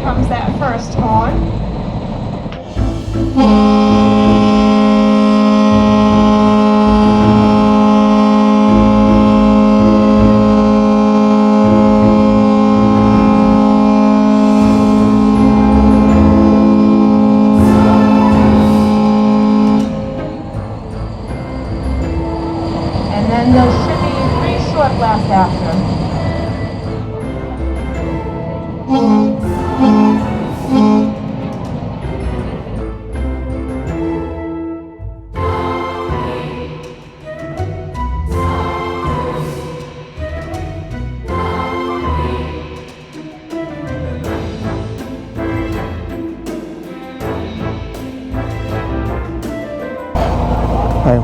comes that first horn. And then there should be 3 short blasts after.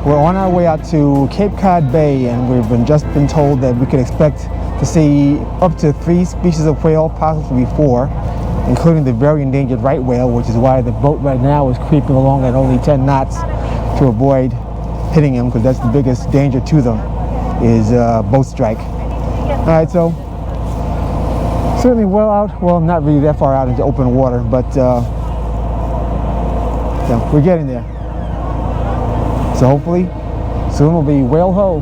We're on our way out to Cape Cod Bay, and we've just been told that we could expect to see up to 3 species of whale, possibly 4, including the very endangered right whale, which is why the boat right now is creeping along at only 10 knots to avoid hitting him, because that's the biggest danger to them, is boat strike. All right, so certainly well out, well, not really that far out into open water, but yeah, we're getting there. So hopefully, soon will be whale ho.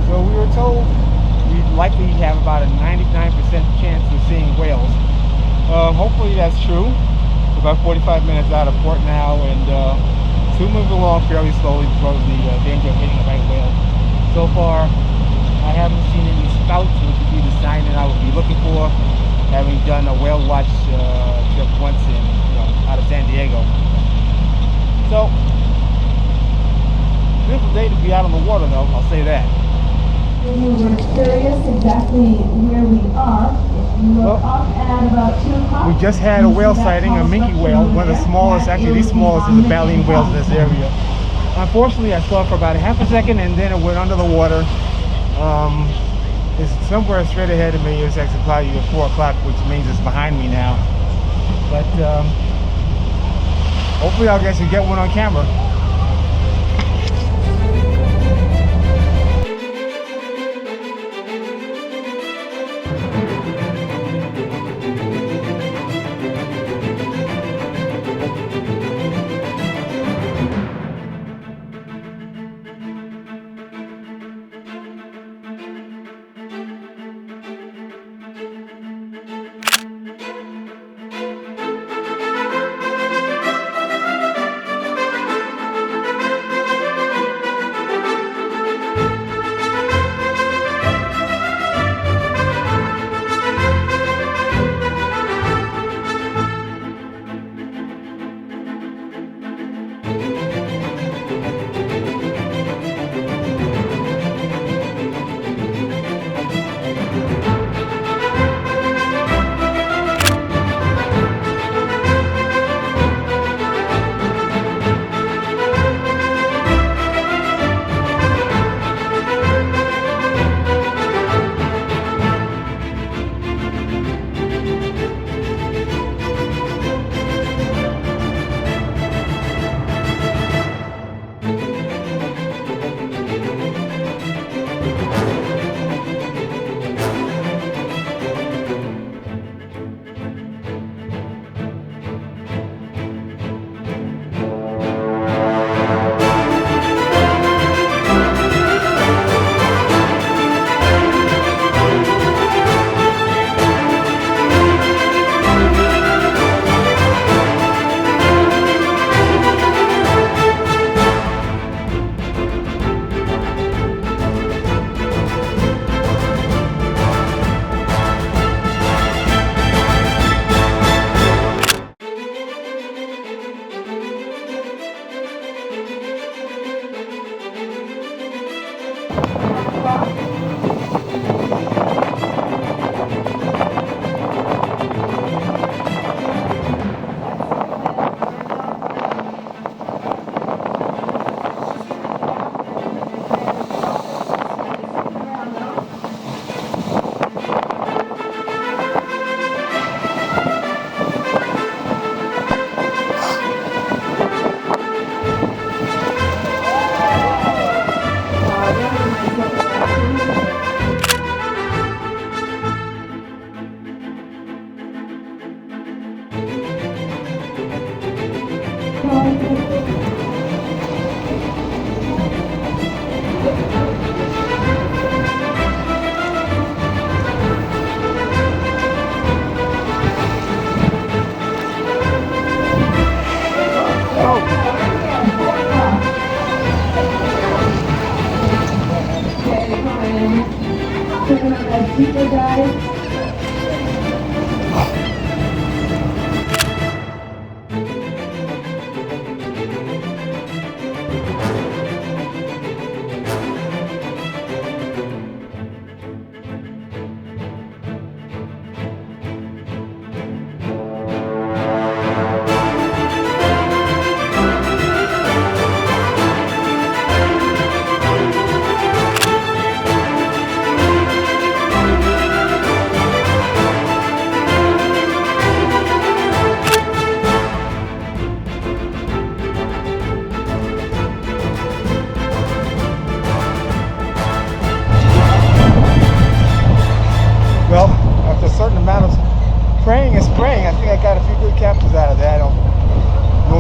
So we were told we'd likely have about a 99% chance of seeing whales. Hopefully that's true. About 45 minutes out of port now, and still moving along fairly slowly because of the danger of hitting a right whale. So far, I haven't seen any spouts, which would be the sign that I would be looking for, having done a whale watch trip once in out of San Diego. So, beautiful day to be out on the water, though. I'll say that. We were curious exactly where we are. We were up at about 2 o'clock. We just had a whale sighting, a minke whale, one of the smallest, actually the smallest of the baleen whales in this area. Unfortunately, I saw it for about a half a second, and then it went under the water. It's somewhere straight ahead of me. It's actually probably at 4 o'clock, which means it's behind me now. But hopefully I'll get to get one on camera.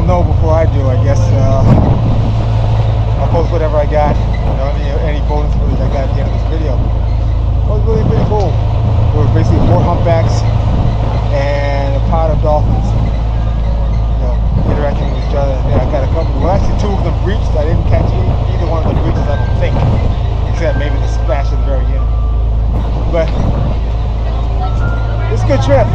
know before I do, I guess. I'll post whatever I got, you know, any bonus footage I got at the end of this video. It was really pretty cool. There were basically 4 humpbacks and a pod of dolphins, you know, interacting with each other. Yeah, I got a couple. Well, actually 2 of them breached. I didn't catch either one of the breaches, I don't think, except maybe the splash at the very end. But it's a good trip.